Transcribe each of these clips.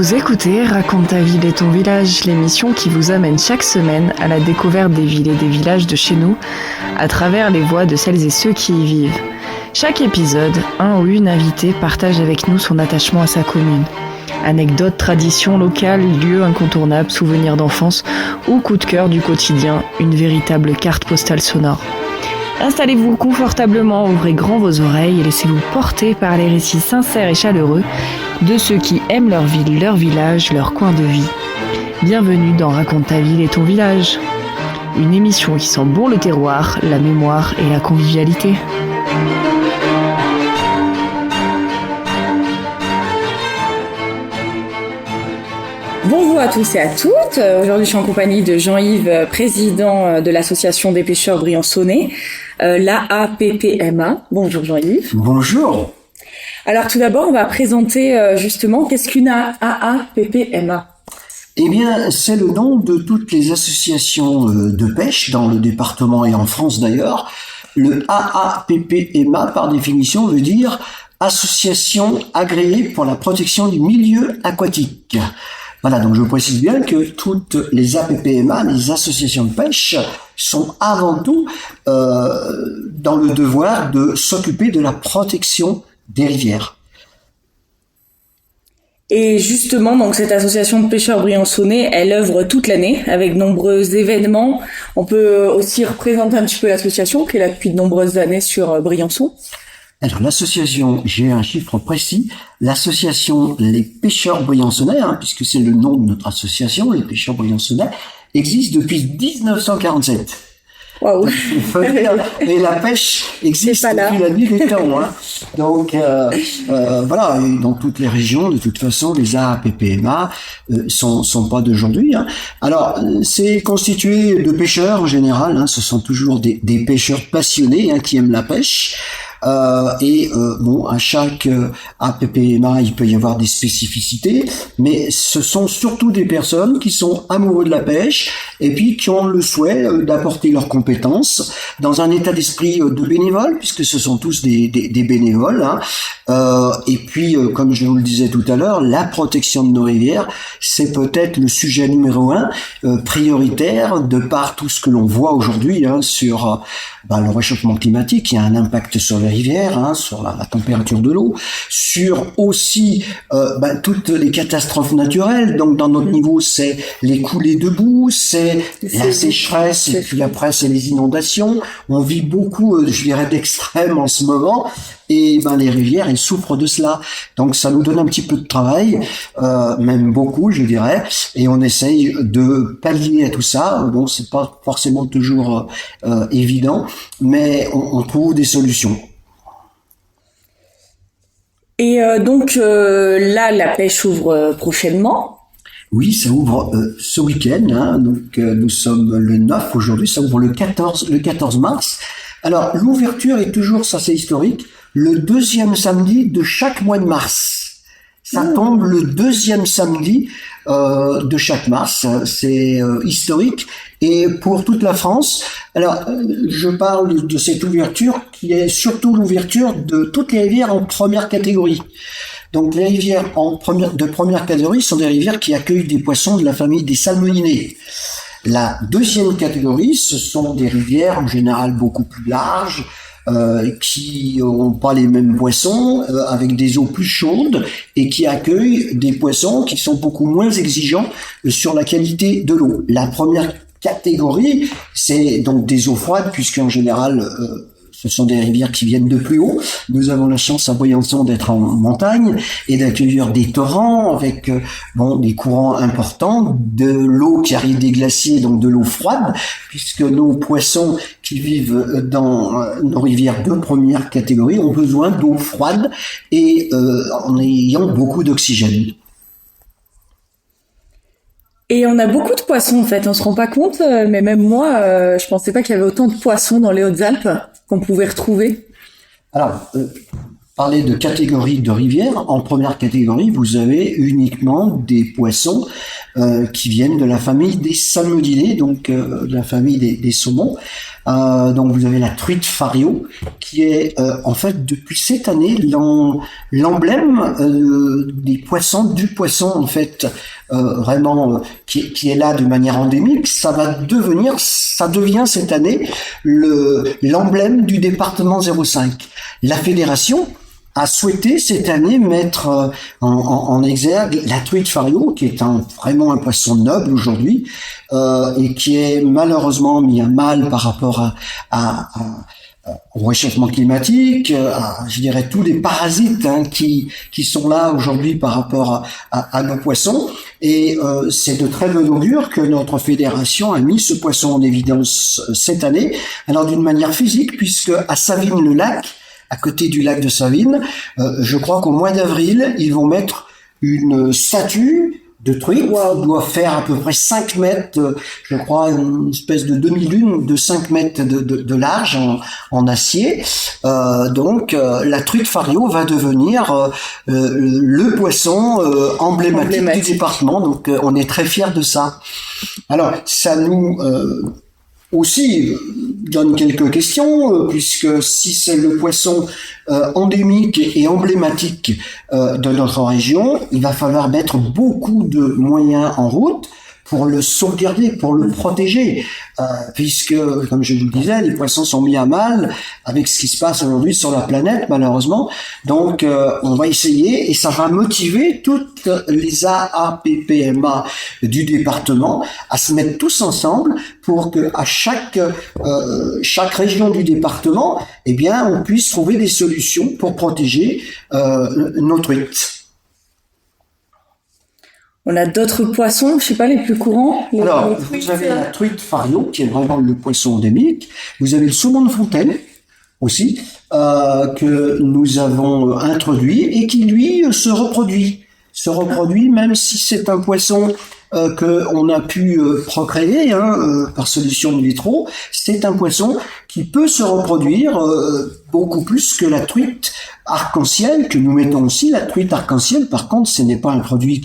Vous écoutez Raconte ta ville et ton village, l'émission qui vous amène chaque semaine à la découverte des villes et des villages de chez nous, à travers les voix de celles et ceux qui y vivent. Chaque épisode, un ou une invitée partage avec nous son attachement à sa commune. Anecdotes, traditions locales, lieux incontournables, souvenirs d'enfance ou coups de cœur du quotidien, une véritable carte postale sonore. Installez-vous confortablement, ouvrez grand vos oreilles et laissez-vous porter par les récits sincères et chaleureux de ceux qui aiment leur ville, leur village, leur coin de vie. Bienvenue dans Raconte ta ville et ton village, une émission qui sent bon le terroir, la mémoire et la convivialité. Bonjour à tous et à toutes. Aujourd'hui, je suis en compagnie de Jean-Yves, président de l'association des pêcheurs briançonnais, l'AAPPMA. Bonjour Jean-Yves. Bonjour. Alors tout d'abord, on va présenter justement qu'est-ce qu'une AAPPMA. Eh bien, c'est le nom de toutes les associations de pêche dans le département et en France d'ailleurs. Le AAPPMA, par définition, veut dire Association agréée pour la protection du milieu aquatique. Voilà, donc je précise bien que toutes les APPMA, les associations de pêche, sont avant tout dans le devoir de s'occuper de la protection des rivières. Et justement, donc cette association de pêcheurs briançonnais, elle œuvre toute l'année avec de nombreux événements. On peut aussi représenter un petit peu l'association qui est là depuis de nombreuses années sur Briançon. Alors l'association, j'ai un chiffre précis, l'association Les Pêcheurs Briançonnais, puisque c'est le nom de notre association, Les Pêcheurs Briançonnais, existe depuis 1947. Waouh. Et la pêche existe depuis la nuit des temps. Donc voilà, et dans toutes les régions, de toute façon, les AAPPMA sont pas d'aujourd'hui. Alors c'est constitué de pêcheurs en général. Ce sont toujours des pêcheurs passionnés qui aiment la pêche. À chaque APPMA, il peut y avoir des spécificités, mais ce sont surtout des personnes qui sont amoureux de la pêche et puis qui ont le souhait d'apporter leurs compétences dans un état d'esprit de bénévole, puisque ce sont tous des bénévoles. Et puis, comme je vous le disais tout à l'heure, la protection de nos rivières, c'est peut-être le sujet numéro 1 prioritaire de par tout ce que l'on voit aujourd'hui sur le réchauffement climatique. Il y a un impact sur les rivières, sur la température de l'eau, sur aussi toutes les catastrophes naturelles. Donc dans notre niveau, c'est les coulées de boue, c'est la sécheresse, et puis après c'est les inondations. On vit beaucoup, je dirais, d'extrêmes en ce moment. Et les rivières, elles souffrent de cela. Donc ça nous donne un petit peu de travail, même beaucoup, je dirais. Et on essaye de pallier à tout ça. Bon, c'est pas forcément toujours évident, mais on trouve des solutions. Et donc là, la pêche ouvre prochainement. Oui, ça ouvre ce week-end. Donc nous sommes le 9 aujourd'hui, ça ouvre le 14 mars. Alors l'ouverture est toujours, ça c'est historique, le deuxième samedi de chaque mois de mars. Ça tombe le deuxième samedi de chaque mars. C'est historique. Et pour toute la France, alors je parle de cette ouverture qui est surtout l'ouverture de toutes les rivières en première catégorie. Donc les rivières de première catégorie sont des rivières qui accueillent des poissons de la famille des salmoninés. La deuxième catégorie, ce sont des rivières en général beaucoup plus larges, qui n'ont pas les mêmes poissons, avec des eaux plus chaudes et qui accueillent des poissons qui sont beaucoup moins exigeants sur la qualité de l'eau. La première catégorie, c'est donc des eaux froides, puisqu'en général, ce sont des rivières qui viennent de plus haut. Nous avons la chance à Briançon d'être en montagne et d'accueillir des torrents avec des courants importants, de l'eau qui arrive des glaciers, donc de l'eau froide, puisque nos poissons qui vivent dans nos rivières de première catégorie ont besoin d'eau froide et en ayant beaucoup d'oxygène. Et on a beaucoup de poissons en fait, on se rend pas compte, mais même moi, je pensais pas qu'il y avait autant de poissons dans les Hautes-Alpes qu'on pouvait retrouver. Alors, parler de catégorie de rivières, en première catégorie, vous avez uniquement des poissons qui viennent de la famille des salmonidés, donc de la famille des saumons. Donc vous avez la truite fario qui est en fait depuis cette année l'emblème des poissons, du poisson en fait vraiment qui est là de manière endémique. Ça devient cette année l'emblème du département 05. La fédération a souhaité cette année mettre en exergue la truite fario, qui est vraiment un poisson noble aujourd'hui et qui est malheureusement mis à mal par rapport au réchauffement climatique, je dirais tous les parasites qui sont là aujourd'hui par rapport à nos poissons. Et c'est de très bon augure que notre fédération a mis ce poisson en évidence cette année. Alors d'une manière physique, puisque à Savines-le-Lac, à côté du lac de Savines, je crois qu'au mois d'avril, ils vont mettre une statue de truite. Elle doit faire à peu près 5 mètres, je crois, une espèce de demi-lune de 5 mètres de large en acier. Donc, la truite fario va devenir le poisson emblématique du département. Donc, on est très fiers de ça. Alors, ça nous aussi donne quelques questions, puisque si c'est le poisson endémique et emblématique de notre région, il va falloir mettre beaucoup de moyens en route pour le sauvegarder, pour le protéger, puisque, comme je vous le disais, les poissons sont mis à mal avec ce qui se passe aujourd'hui sur la planète, malheureusement. Donc, on va essayer, et ça va motiver toutes les AAPPMA du département à se mettre tous ensemble pour que à chaque région du département, eh bien, on puisse trouver des solutions pour protéger nos truites. On a d'autres poissons, je sais pas, les plus courants. Alors, vous avez la truite fario, qui est vraiment le poisson endémique. Vous avez le saumon de fontaine, aussi, que nous avons introduit et qui, lui, se reproduit. Même si c'est un poisson qu'on a pu procréer par solution in vitro. C'est un poisson qui peut se reproduire beaucoup plus que la truite arc-en-ciel que nous mettons aussi. La truite arc-en-ciel, par contre, ce n'est pas un produit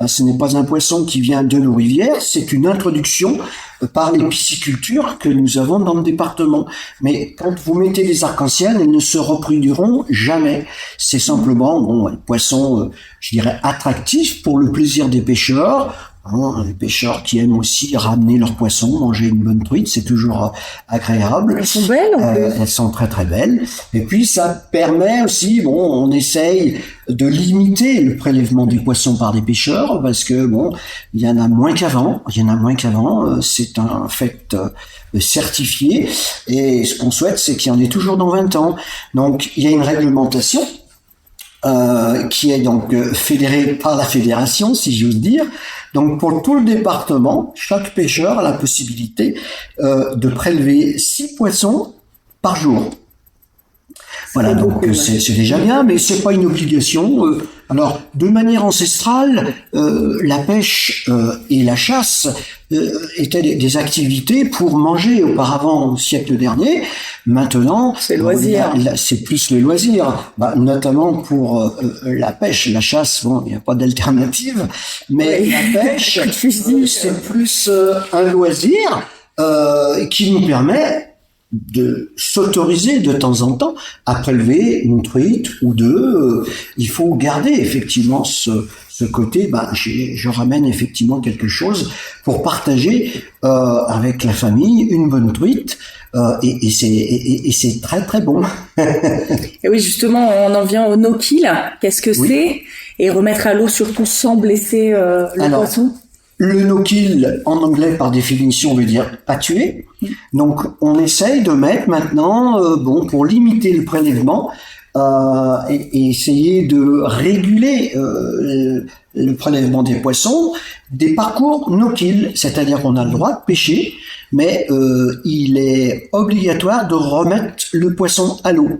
ce n'est pas un poisson qui vient de nos rivières, c'est une introduction par les piscicultures que nous avons dans le département. Mais quand vous mettez des arcs-en-ciel, elles ne se reproduiront jamais. C'est simplement un poisson, je dirais, attractif pour le plaisir des pêcheurs. Les pêcheurs qui aiment aussi ramener leurs poissons, manger une bonne truite, c'est toujours agréable. Elles sont belles, en plus. Elles sont très très belles. Et puis ça permet aussi, on essaye de limiter le prélèvement des poissons par des pêcheurs, parce que il y en a moins qu'avant. C'est un fait certifié. Et ce qu'on souhaite, c'est qu'il y en ait toujours dans 20 ans. Donc il y a une réglementation qui est donc fédérée par la fédération, si j'ose dire. Donc pour tout le département, chaque pêcheur a la possibilité de prélever 6 poissons par jour. Voilà, donc c'est déjà bien, mais c'est pas une obligation. Alors, de manière ancestrale, la pêche et la chasse étaient des activités pour manger auparavant au siècle dernier. Maintenant, c'est loisir. C'est plus les loisirs, notamment pour la pêche, la chasse. Il n'y a pas d'alternative, mais la pêche, c'est plus un loisir qui nous permet de s'autoriser de temps en temps à prélever une truite ou deux. Il faut garder effectivement ce côté, je ramène effectivement quelque chose pour partager avec la famille une bonne truite, et c'est très très bon. Et oui, justement, on en vient au no-kill. Qu'est-ce que c'est? Et remettre à l'eau surtout sans blesser le poisson. Le no-kill, en anglais, par définition, veut dire pas tuer. Donc, on essaye de mettre maintenant, pour limiter le prélèvement, et essayer de réguler le prélèvement des poissons, des parcours no-kill, c'est-à-dire qu'on a le droit de pêcher, mais il est obligatoire de remettre le poisson à l'eau.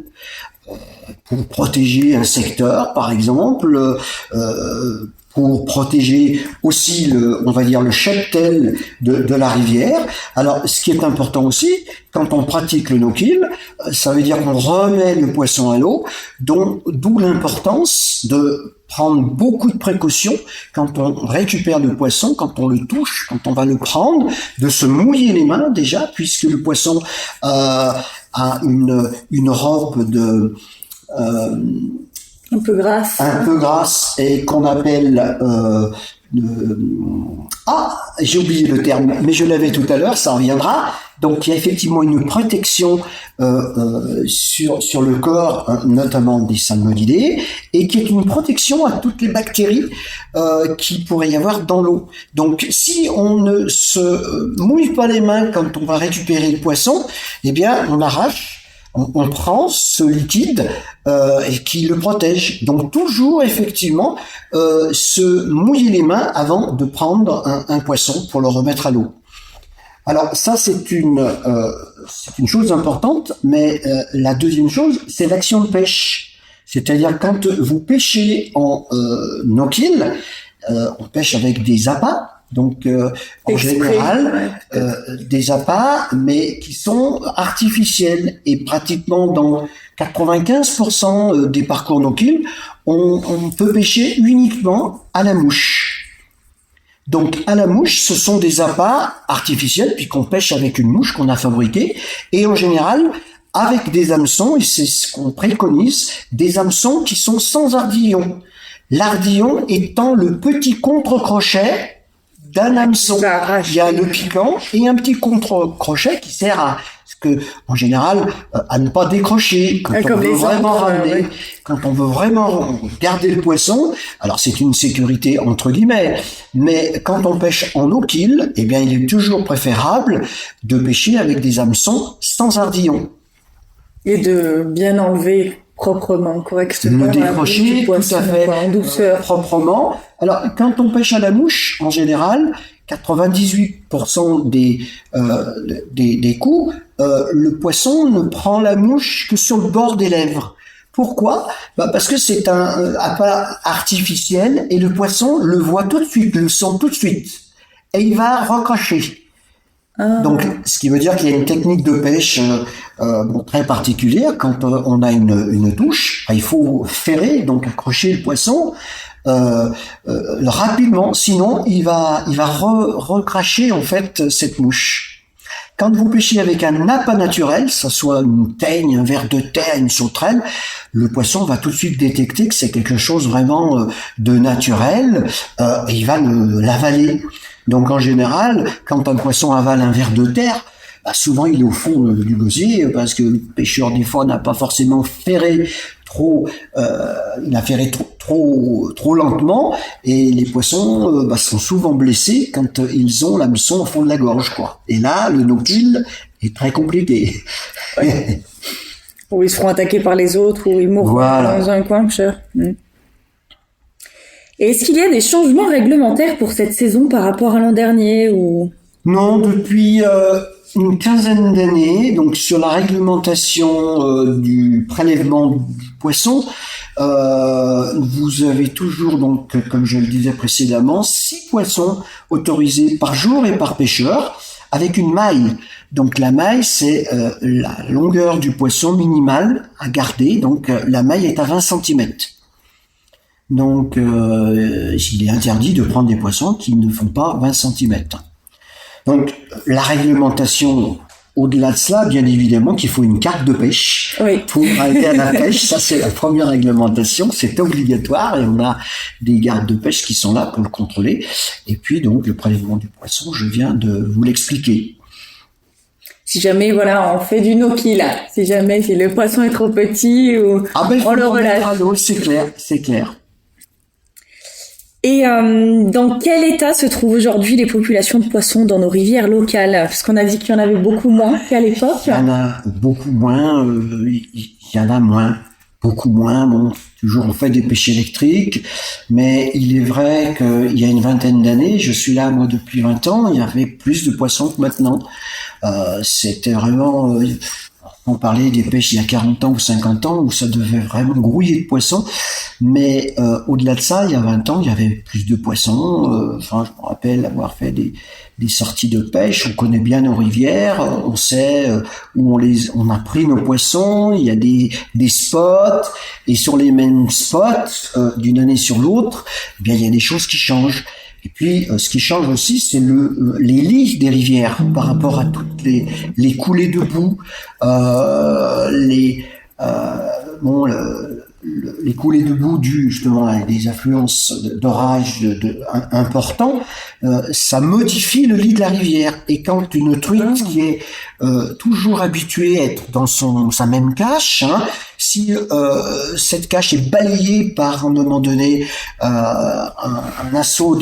Pour protéger un secteur, par exemple, pour protéger aussi on va dire le cheptel de la rivière. Alors, ce qui est important aussi, quand on pratique le no-kill, ça veut dire qu'on remet le poisson à l'eau, d'où l'importance de prendre beaucoup de précautions quand on récupère le poisson, quand on le touche, quand on va le prendre, de se mouiller les mains déjà, puisque le poisson a une robe un peu grasse et qu'on appelle j'ai oublié le terme, mais je l'avais tout à l'heure, ça reviendra. Donc il y a effectivement une protection sur le corps, notamment des salmonidés, et qui est une protection à toutes les bactéries qui pourrait y avoir dans l'eau. Donc si on ne se mouille pas les mains quand on va récupérer le poisson, eh bien on arrache. On prend ce liquide et qui le protège. Donc toujours effectivement se mouiller les mains avant de prendre un poisson pour le remettre à l'eau. Alors ça c'est une chose importante, mais la deuxième chose c'est l'action de pêche. C'est-à-dire quand vous pêchez en no-kill, on pêche avec des appâts. Donc, en général, des appâts, mais qui sont artificiels. Et pratiquement dans 95% des parcours no-kill, on peut pêcher uniquement à la mouche. Donc, à la mouche, ce sont des appâts artificiels, puisqu'on pêche avec une mouche qu'on a fabriquée. Et en général, avec des hameçons, et c'est ce qu'on préconise, des hameçons qui sont sans ardillon. L'ardillon étant le petit contre-crochet d'un hameçon. Il y a le piquant et un petit contre-crochet qui sert en général, à ne pas décrocher. Quand on veut vraiment ramener, quand on veut vraiment garder le poisson, alors c'est une sécurité entre guillemets, mais quand on pêche en no-kill, eh bien, il est toujours préférable de pêcher avec des hameçons sans ardillon. Et de bien enlever proprement, correctement. Le décrocher tout à fait en douceur. Proprement. Alors, quand on pêche à la mouche, en général, 98% des coups, le poisson ne prend la mouche que sur le bord des lèvres. Pourquoi ? Parce que c'est un appât artificiel et le poisson le voit tout de suite, le sent tout de suite. Et il va recrocher. Donc, ce qui veut dire qu'il y a une technique de pêche très particulière. Quand on a une touche, il faut ferrer, donc accrocher le poisson rapidement, sinon il va recracher en fait cette mouche. Quand vous pêchez avec un appât naturel, que ce soit une teigne, un ver de terre, une sauterelle, le poisson va tout de suite détecter que c'est quelque chose vraiment de naturel et il va l'avaler. Donc en général, quand un poisson avale un ver de terre, souvent il est au fond du gosier parce que le pêcheur des fois n'a pas forcément ferré il a ferré trop lentement et les poissons sont souvent blessés quand ils ont l'hameçon au fond de la gorge, quoi. Et là, le no-kill est très compliqué. Ouais. Ou ils seront attaqués par les autres, ou ils mourront dans un coin, cher. Et est-ce qu'il y a des changements réglementaires pour cette saison par rapport à l'an dernier ou... Non, depuis une quinzaine d'années, donc sur la réglementation du prélèvement du poisson, vous avez toujours, donc, comme je le disais précédemment, 6 poissons autorisés par jour et par pêcheur, avec une maille. Donc la maille, c'est la longueur du poisson minimale à garder, donc la maille est à 20 cm. Donc, il est interdit de prendre des poissons qui ne font pas 20 cm. Donc, la réglementation, au-delà de cela, bien évidemment qu'il faut une carte de pêche pour aller à la pêche. Ça, c'est la première réglementation, c'est obligatoire et on a des gardes de pêche qui sont là pour le contrôler. Et puis, donc, le prélèvement du poisson, je viens de vous l'expliquer. Si jamais, on fait du no-kill, si le poisson est trop petit ou on le relâche. C'est clair. Et dans quel état se trouvent aujourd'hui les populations de poissons dans nos rivières locales ? Parce qu'on a dit qu'il y en avait beaucoup moins qu'à l'époque. Il y en a beaucoup moins, beaucoup moins. Bon, toujours on fait des pêches électriques, mais il est vrai qu'il y a une vingtaine d'années, je suis là moi depuis 20 ans, il y avait plus de poissons que maintenant. C'était vraiment On parlait des pêches il y a 40 ans ou 50 ans où ça devait vraiment grouiller de poissons, mais au-delà de ça, il y a 20 ans, il y avait plus de poissons. Je me rappelle avoir fait des sorties de pêche. On connaît bien nos rivières, on sait où on a pris nos poissons. Il y a des spots, et sur les mêmes spots, d'une année sur l'autre, eh bien il y a des choses qui changent. Et puis, ce qui change aussi, c'est les lits des rivières par rapport à toutes les coulées de boue, les coulées de boue dues justement à des affluences d'orages importants, ça modifie le lit de la rivière. Et quand une truite qui est toujours habituée à être dans sa même cache, si cette cache est balayée par un moment donné un assaut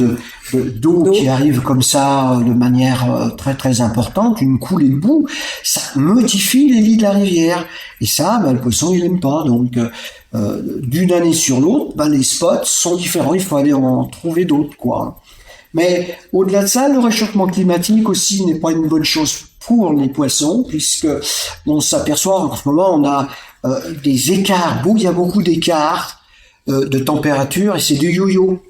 d'eau qui arrive comme ça de manière très très importante, une coulée de boue, ça modifie les lits de la rivière. Et ça, le poisson il aime pas. Donc d'une année sur l'autre, les spots sont différents. Il faut aller en trouver d'autres, quoi. Mais au-delà de ça, le réchauffement climatique aussi n'est pas une bonne chose pour les poissons, puisque on s'aperçoit en ce moment on a des écarts. Il y a beaucoup d'écarts de température, et c'est du yo-yo.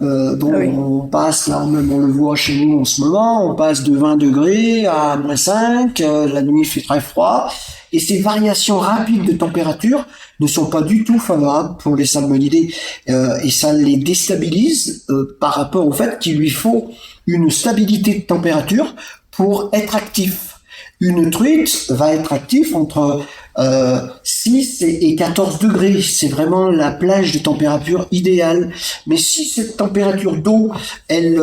On passe, là même on le voit chez nous en ce moment, on passe de 20 degrés à -5, la nuit il fait très froid, et ces variations rapides de température ne sont pas du tout favorables pour les salmonidés, et ça les déstabilise par rapport au fait qu'il lui faut une stabilité de température pour être actif. Une truite va être active entre 6 et 14 degrés. C'est vraiment la plage de température idéale. Mais si cette température d'eau, elle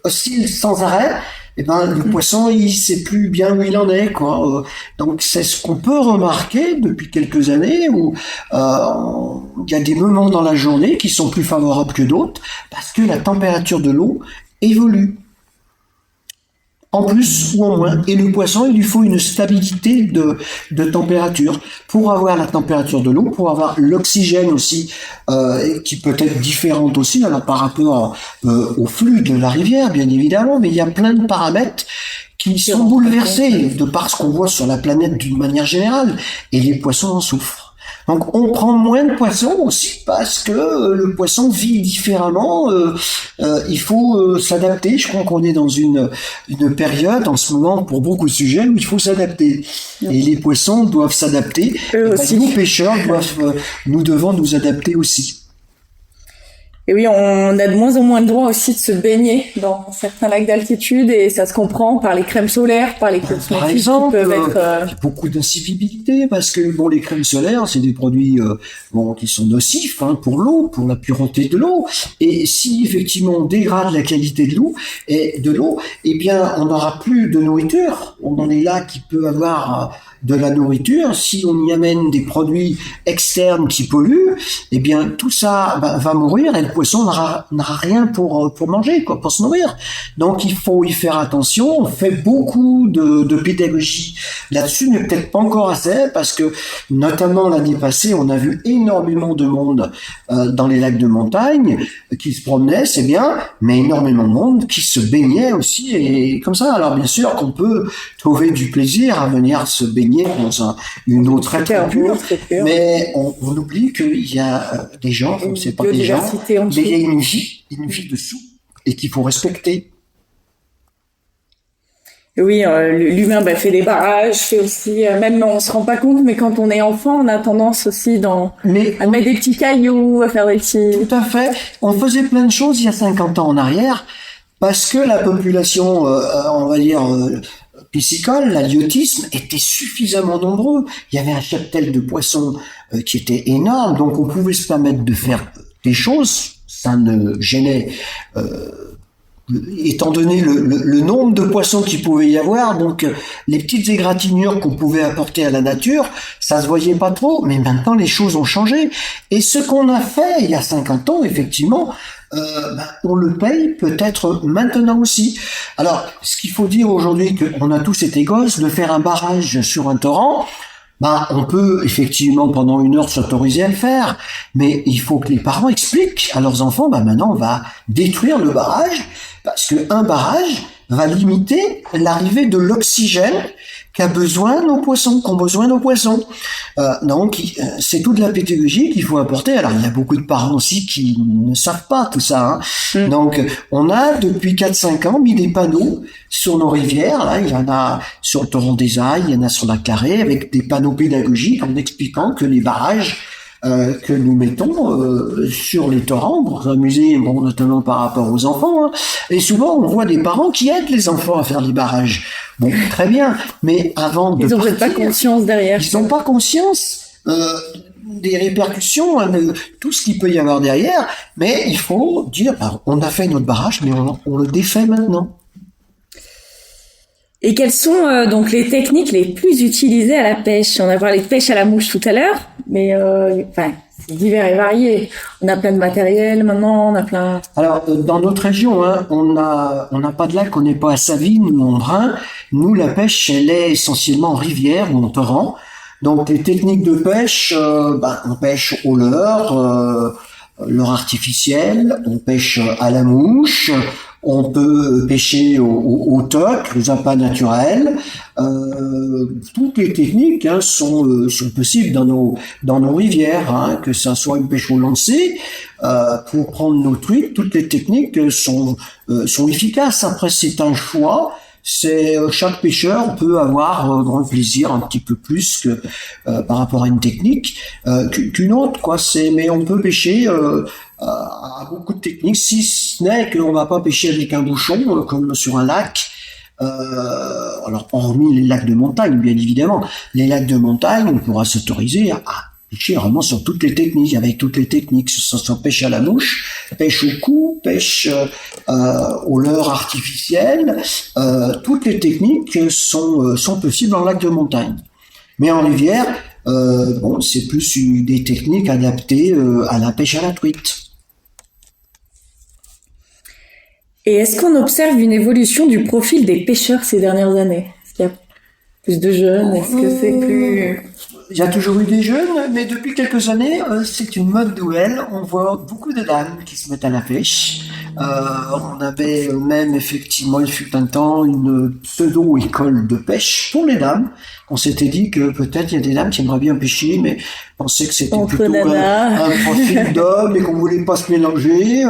oscille sans arrêt, le poisson, il sait plus bien où il en est, quoi. Donc c'est ce qu'on peut remarquer depuis quelques années où il y a des moments dans la journée qui sont plus favorables que d'autres parce que la température de l'eau évolue. En plus ou en moins. Et le poisson, il lui faut une stabilité de température pour avoir la température de l'eau, pour avoir l'oxygène aussi, qui peut être différente aussi, alors par rapport au flux de la rivière, bien évidemment, mais il y a plein de paramètres qui sont bouleversés de par ce qu'on voit sur la planète d'une manière générale, et les poissons en souffrent. Donc on prend moins de poissons aussi parce que le poisson vit différemment. Il faut s'adapter. Je crois qu'on est dans une période en ce moment pour beaucoup de sujets où il faut s'adapter. Et les poissons doivent s'adapter. Nous pêcheurs nous devons nous adapter aussi. Et oui, on a de moins en moins le droit aussi de se baigner dans certains lacs d'altitude, et ça se comprend par les crèmes solaires, par les cosmétiques. Par exemple, qui peuvent être, il y a beaucoup d'incivilité parce que les crèmes solaires, c'est des produits qui sont nocifs pour l'eau, pour la pureté de l'eau. Et si effectivement on dégrade la qualité de l'eau, eh bien on n'aura plus de nourriture. Dans les lacs, il peut avoir de la nourriture. Si on y amène des produits externes qui polluent, eh bien tout ça va mourir, et le poisson n'aura rien pour manger, pour se nourrir. Donc il faut y faire attention. On fait beaucoup de pédagogie là-dessus, mais peut-être pas encore assez, parce que notamment l'année passée, on a vu énormément de monde dans les lacs de montagne qui se promenaient, c'est bien, mais énormément de monde qui se baignait aussi, et comme ça. Alors bien sûr qu'on peut trouver du plaisir à venir se baigner dans une eau très pure, mais on oublie qu'il y a des gens, c'est pas des gens, mais il y a une vie dessous, et qu'il faut respecter. Oui, l'humain fait des barrages, fait aussi, même on se rend pas compte, mais quand on est enfant, on a tendance aussi à mettre des petits cailloux, à faire des petits... Tout à fait. On faisait plein de choses il y a 50 ans en arrière, parce que la population, on va dire, piscicole, l'haliotisme, était suffisamment nombreux. Il y avait un cheptel de poissons qui était énorme, donc on pouvait se permettre de faire des choses. Ça ne gênait, étant donné le nombre de poissons qu'il pouvait y avoir, donc les petites égratignures qu'on pouvait apporter à la nature, ça se voyait pas trop. Mais maintenant, les choses ont changé. Et ce qu'on a fait il y a 50 ans, effectivement, on le paye peut-être maintenant aussi. Alors, ce qu'il faut dire aujourd'hui, qu'on a tous été gosses, de faire un barrage sur un torrent, on peut effectivement pendant 1 heure s'autoriser à le faire, mais il faut que les parents expliquent à leurs enfants, maintenant on va détruire le barrage, parce que un barrage, va limiter l'arrivée de l'oxygène qu'ont besoin nos poissons. Donc, c'est toute la pédagogie qu'il faut apporter. Alors, il y a beaucoup de parents aussi qui ne savent pas tout ça. Donc, on a depuis 4-5 ans mis des panneaux sur nos rivières. Là, il y en a sur le torrent des Ailles, il y en a sur la Carrée, avec des panneaux pédagogiques en expliquant que les barrages que nous mettons sur les torrents pour s'amuser, notamment par rapport aux enfants. Et souvent, on voit des parents qui aident les enfants à faire les barrages. Bon, très bien, mais avant de ils n'ont peut-être pas conscience derrière. Ils n'ont pas conscience des répercussions, de tout ce qu'il peut y avoir derrière, mais il faut dire, on a fait notre barrage, mais on le défait maintenant. Et quelles sont donc les techniques les plus utilisées à la pêche? On a parlé de pêche à la mouche tout à l'heure, mais c'est divers et varié. On a plein de matériel maintenant, on a plein. Alors dans notre région, on n'a pas de lac, on n'est pas à Savines ou en Brun. Nous, la pêche, elle est essentiellement en rivière ou en torrent. Donc les techniques de pêche, on pêche au leurre artificiel, on pêche à la mouche. On peut pêcher au toc, aux appâts naturels. Toutes les techniques sont possibles dans nos rivières, que ça soit une pêche au lancer pour prendre nos truites. Toutes les techniques sont efficaces. Après, c'est un choix. Chaque pêcheur peut avoir grand plaisir un petit peu plus que par rapport à une technique qu'une autre, quoi. Mais on peut pêcher à beaucoup de techniques, si ce n'est qu'on va pas pêcher avec un bouchon comme sur un lac. Alors hormis les lacs de montagne, bien évidemment, les lacs de montagne, on pourra s'autoriser à pêcher vraiment sur toutes les techniques, avec toutes les techniques, ce soit pêche à la mouche, pêche au cou, pêche au leurre artificiel, toutes les techniques sont possibles en lac de montagne. Mais en rivière, c'est plus des techniques adaptées à la pêche à la truite. Et est-ce qu'on observe une évolution du profil des pêcheurs ces dernières années? Est-ce qu'il y a plus de jeunes? Est-ce que c'est plus... Il y a toujours eu des jeunes, mais depuis quelques années, c'est une mode nouvelle. On voit beaucoup de dames qui se mettent à la pêche. On avait même, effectivement, il fut un temps, une pseudo-école de pêche pour les dames. On s'était dit que peut-être il y a des dames qui aimeraient bien pêcher, mais pensaient que c'était plutôt un profil d'homme et qu'on voulait pas se mélanger.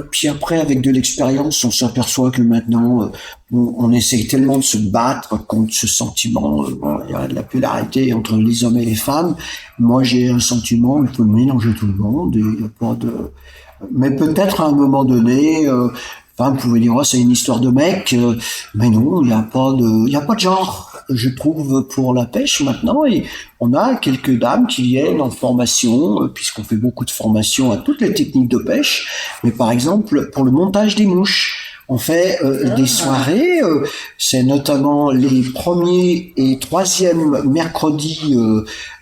Puis après, avec de l'expérience, on s'aperçoit que maintenant, on essaye tellement de se battre contre ce sentiment. Il y a de la polarité entre les hommes et les femmes. Moi, j'ai un sentiment, il faut mélanger tout le monde. Et il y a pas de... Mais peut-être à un moment donné, vous pouvez dire, c'est une histoire de mec, mais non, il y a pas de genre, je trouve, pour la pêche maintenant, et on a quelques dames qui viennent en formation, puisqu'on fait beaucoup de formations à toutes les techniques de pêche, mais par exemple, pour le montage des mouches, on fait des soirées, c'est notamment les premiers et troisièmes mercredis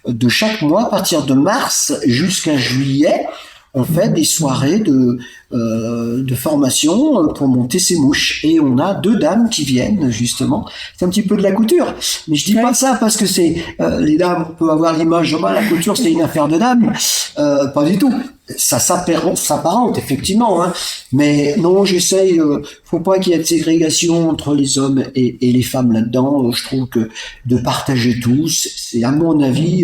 de chaque mois, à partir de mars jusqu'à juillet. On fait des soirées de formation pour monter ces mouches. Et on a 2 dames qui viennent, justement. C'est un petit peu de la couture. Mais je dis pas ça parce que c'est, les dames, on peut avoir l'image, la couture, c'est une affaire de dames. Pas du tout. Ça s'apparente, effectivement, Mais non, j'essaye, faut pas qu'il y ait de ségrégation entre les hommes et les femmes là-dedans. Je trouve que de partager tous, c'est à mon avis,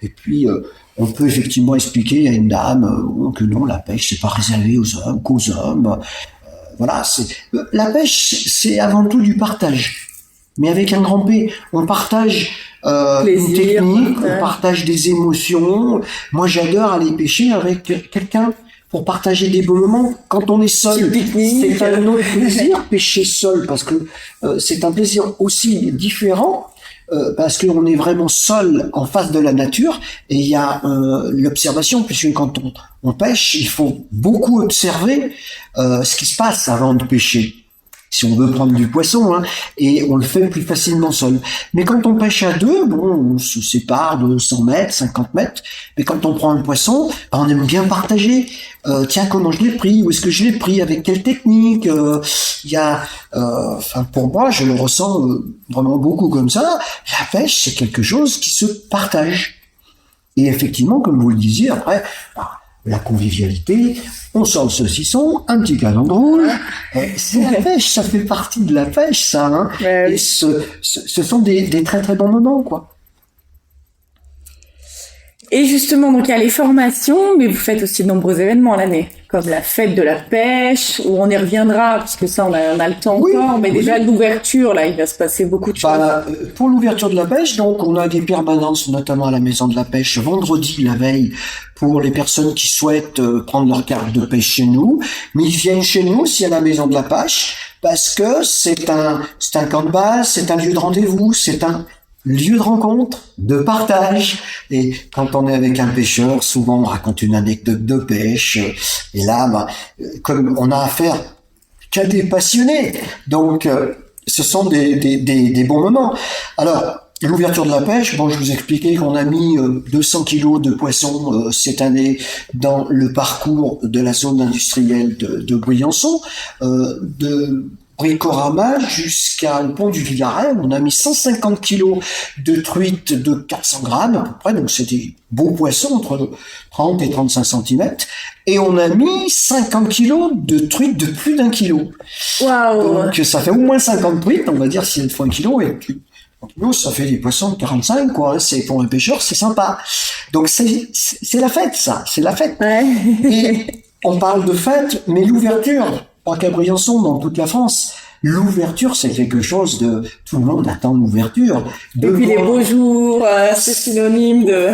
et puis, on peut effectivement expliquer à une dame que non, la pêche, c'est pas réservé aux hommes, qu'aux hommes. La pêche, c'est avant tout du partage. Mais avec un grand P, on partage une technique, on partage des émotions. Moi, j'adore aller pêcher avec quelqu'un pour partager des bons moments. Quand on est seul, c'est un autre plaisir, pêcher seul, parce que c'est un plaisir aussi différent. Parce qu'on est vraiment seul en face de la nature, et il y a l'observation, puisque quand on pêche, il faut beaucoup observer ce qui se passe avant de pêcher, si on veut prendre du poisson, et on le fait plus facilement seul. Mais quand on pêche à 2, on se sépare de 100 mètres, 50 mètres, mais quand on prend un poisson, on aime bien partager. Tiens, comment je l'ai pris? Où est-ce que je l'ai pris? Avec quelle technique? Il y a, pour moi, je le ressens vraiment beaucoup comme ça. La pêche, c'est quelque chose qui se partage. Et effectivement, comme vous le disiez, après, la convivialité, on sort le saucisson, un petit canon rouge, c'est la pêche, ça fait partie de la pêche, ça, hein. Et ce sont des très très bons moments, quoi. Et justement, donc il y a les formations, mais vous faites aussi de nombreux événements l'année, comme la fête de la pêche, où on y reviendra, parce que ça, on a le temps encore, mais déjà l'ouverture, là, il va se passer beaucoup de choses. Pour l'ouverture de la pêche, donc, on a des permanences, notamment à la maison de la pêche, vendredi, la veille, pour les personnes qui souhaitent prendre leur carte de pêche chez nous, mais ils viennent chez nous aussi à la maison de la pêche, parce que c'est un camp de base, c'est un lieu de rendez-vous, c'est un lieu de rencontre, de partage. Et quand on est avec un pêcheur, souvent on raconte une anecdote de pêche. Et là, comme on a affaire qu'à des passionnés, donc ce sont des bons moments. Alors, l'ouverture de la pêche, bon, je vous expliquais qu'on a mis 200 kilos de poissons cette année dans le parcours de la zone industrielle de Briançon, de Bricorama jusqu'à le pont du Villaret. On a mis 150 kilos de truites de 400 grammes à peu près, donc c'est des beaux poissons entre 30 et 35 centimètres. Et on a mis 50 kilos de truites de plus d'1 kilo. Waouh! Donc ça fait au moins 50 truites, on va dire, si elles font 1 kilo, et puis nous, ça fait des poissons de 45, quoi. C'est, pour un pêcheur, c'est sympa. Donc c'est la fête, ça. C'est la fête. Ouais. Et on parle de fête, mais l'ouverture, pas qu'à Briançon, dans toute la France, l'ouverture, c'est quelque chose de... Tout le monde attend l'ouverture. Et puis les beaux jours, c'est synonyme de...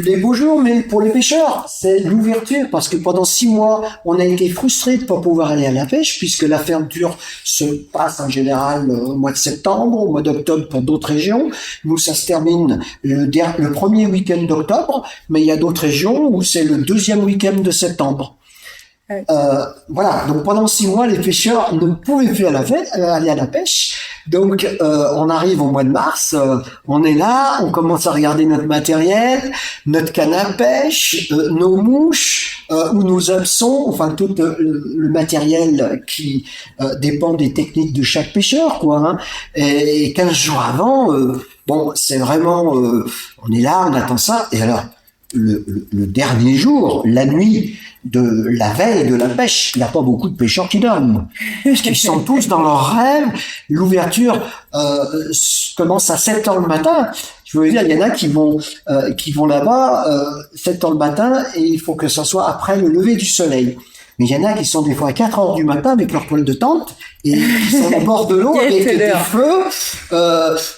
Les beaux jours, mais pour les pêcheurs, c'est l'ouverture, parce que pendant 6 mois, on a été frustrés de ne pas pouvoir aller à la pêche, puisque la fermeture se passe en général au mois de septembre, au mois d'octobre pour d'autres régions. Nous, ça se termine le premier week-end d'octobre, mais il y a d'autres régions où c'est le deuxième week-end de septembre. Voilà, donc pendant 6 mois, les pêcheurs ne pouvaient plus aller à la pêche. Donc on arrive au mois de mars, on est là, on commence à regarder notre matériel, notre canne à pêche, nos mouches ou nos hameçons, enfin tout le matériel qui dépend des techniques de chaque pêcheur, quoi. Hein. Et 15 jours avant, bon, c'est vraiment, on est là, on attend ça, et alors le dernier jour, la nuit de la veille de la pêche, il n'y a pas beaucoup de pêcheurs qui dorment, parce qu'ils sont tous dans leur rêve. L'ouverture commence à 7h le matin. Je veux dire, il y en a qui vont là-bas 7h le matin, et il faut que ça soit après le lever du soleil. Mais il y en a qui sont des fois à 4h du matin avec leur toile de tente, et ils sont au bord de l'eau avec des feux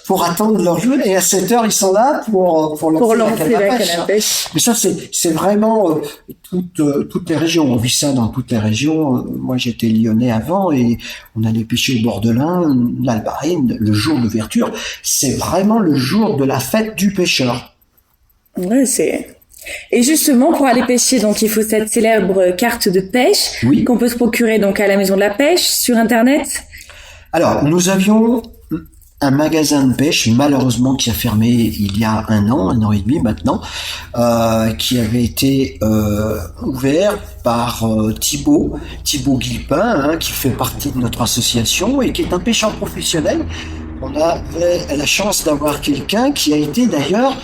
pour attendre leur jour, et à 7h ils sont là pour lancer la canne à pêche. Mais ça, c'est vraiment toutes les régions. On vit ça dans toutes les régions. Moi, j'étais lyonnais avant, et on allait pêcher au bord de l'Ain, l'Albarine. Le jour d'ouverture, c'est vraiment le jour de la fête du pêcheur. Ouais, c'est... Et justement, pour aller pêcher, donc il faut cette célèbre carte de pêche qu'on peut se procurer donc à la maison de la pêche sur Internet. Alors, nous avions un magasin de pêche, malheureusement, qui a fermé il y a 1 an et demi maintenant, qui avait été ouvert par Thibaut Guillepin, hein, qui fait partie de notre association et qui est un pêcheur professionnel. On avait la chance d'avoir quelqu'un qui a été d'ailleurs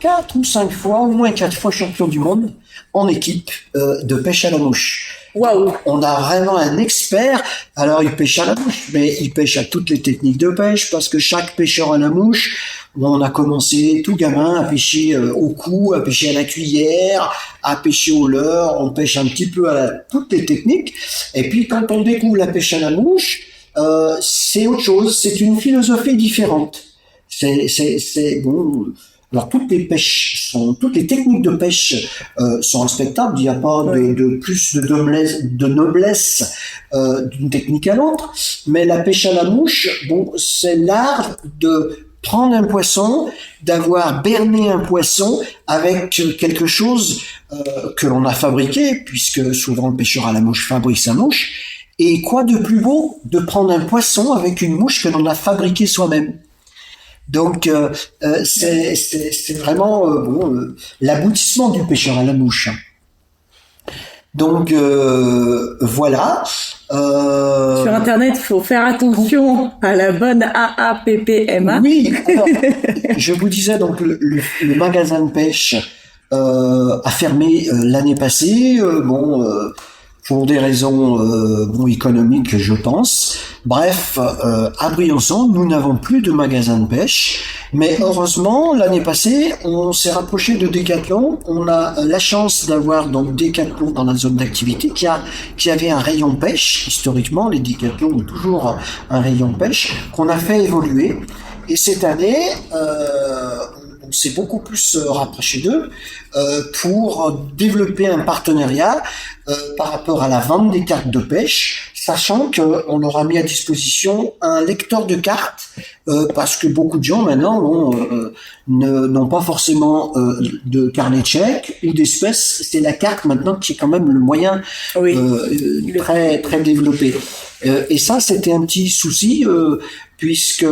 4 ou 5 fois, au moins 4 fois champion du monde en équipe de pêche à la mouche. Waouh! On a vraiment un expert. Alors, il pêche à la mouche, mais il pêche à toutes les techniques de pêche, parce que chaque pêcheur à la mouche, on a commencé tout gamin à pêcher au cou, à pêcher à la cuillère, à pêcher au leurre. On pêche un petit peu à toutes les techniques. Et puis, quand on découvre la pêche à la mouche, c'est autre chose. C'est une philosophie différente. C'est bon. Alors toutes les techniques de pêche sont respectables. Il n'y a pas de plus de noblesse d'une technique à l'autre. Mais la pêche à la mouche, bon, c'est l'art de prendre un poisson, d'avoir berné un poisson avec quelque chose que l'on a fabriqué, puisque souvent le pêcheur à la mouche fabrique sa mouche. Et quoi de plus beau de prendre un poisson avec une mouche que l'on a fabriquée soi-même. Donc c'est vraiment l'aboutissement du pêcheur à la mouche. Donc voilà. Sur Internet, il faut faire attention à la bonne AAPPMA. Oui. Alors, je vous disais donc le magasin de pêche a fermé l'année passée. Pour des raisons économiques, je pense. Bref, à Briançon, nous n'avons plus de magasin de pêche, mais heureusement, l'année passée, on s'est rapproché de Decathlon. On a la chance d'avoir donc Decathlon dans la zone d'activité qui avait un rayon pêche. Historiquement, les Decathlon ont toujours un rayon pêche qu'on a fait évoluer. Et cette année, on s'est beaucoup plus rapproché d'eux pour développer un partenariat par rapport à la vente des cartes de pêche, sachant qu'on leur a mis à disposition un lecteur de cartes parce que beaucoup de gens maintenant n'ont pas forcément de carnet de chèques ou d'espèces. C'est la carte maintenant qui est quand même le moyen très très développé. Et ça, c'était un petit souci puisque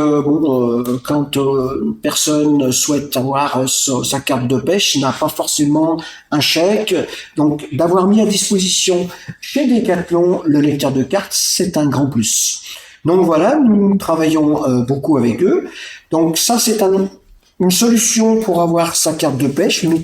quand une personne souhaite avoir sa carte de pêche, n'a pas forcément un chèque. Donc, d'avoir mis à disposition chez Decathlon le lecteur de cartes, c'est un grand plus. Donc voilà, nous travaillons beaucoup avec eux. Donc ça, c'est une solution pour avoir sa carte de pêche. Mais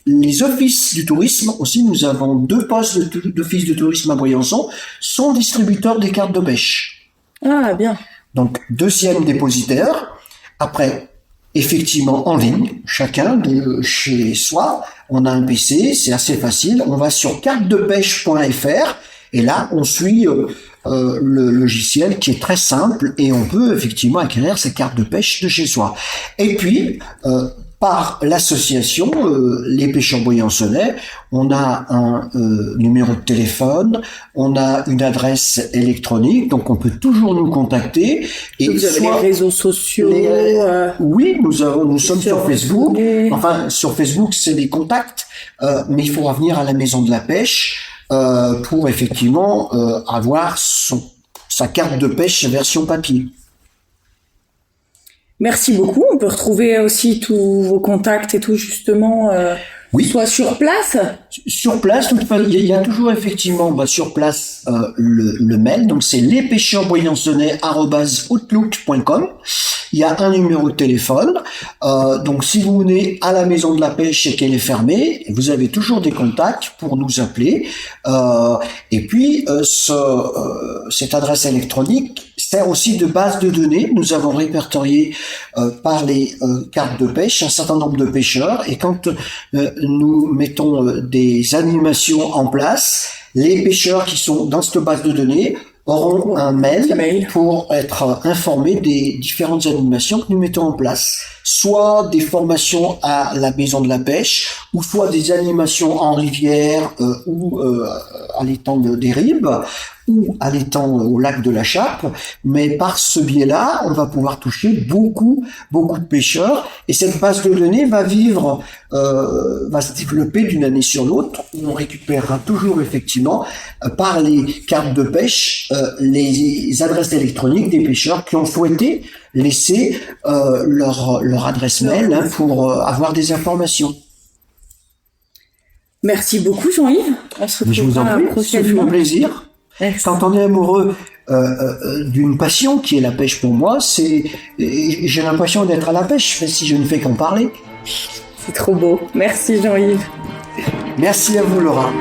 les offices du tourisme aussi, nous avons 2 postes d'office de tourisme à Briançon, sont distributeurs des cartes de pêche. Ah, bien. Donc, 2e dépositaire. Après, effectivement, en ligne, chacun de chez soi, on a un PC, c'est assez facile. On va sur cartedepêche.fr et là, on suit le logiciel qui est très simple et on peut effectivement acquérir ses cartes de pêche de chez soi. Et puis, par l'association Les Pêcheurs Briançonnais, on a un numéro de téléphone, on a une adresse électronique, donc on peut toujours nous contacter. Et vous avez les réseaux sociaux Oui, nous sommes sur Facebook. Enfin, sur Facebook, c'est des contacts, mais il faudra venir à la Maison de la Pêche pour effectivement avoir sa carte de pêche version papier. Merci beaucoup. On peut retrouver aussi tous vos contacts et tout justement, soit sur place. Sur place, il y a toujours effectivement sur place le mail. Donc c'est lespêcheursbriançonnais@outlook.com. Il y a un numéro de téléphone. Donc si vous venez à la Maison de la Pêche et qu'elle est fermée, vous avez toujours des contacts pour nous appeler. Et puis cette adresse électronique sert aussi de base de données. Nous avons répertorié par les cartes de pêche un certain nombre de pêcheurs, et quand nous mettons des animations en place, les pêcheurs qui sont dans cette base de données auront un mail pour être informés des différentes animations que nous mettons en place. Soit des formations à la Maison de la Pêche, ou soit des animations en rivière ou à l'étang des Ribes, ou à l'étang au lac de la Chape. Mais par ce biais-là, on va pouvoir toucher beaucoup de pêcheurs, et cette base de données va se développer d'une année sur l'autre. On récupérera toujours effectivement par les cartes de pêche les adresses électroniques des pêcheurs qui ont souhaité laisser leur adresse mail pour avoir des informations. Merci beaucoup Jean-Yves. Je vous en prie, ça fait un plaisir. Merci. Quand on est amoureux d'une passion qui est la pêche pour moi, j'ai l'impression d'être à la pêche, même si je ne fais qu'en parler. C'est trop beau. Merci Jean-Yves. Merci à vous Laura.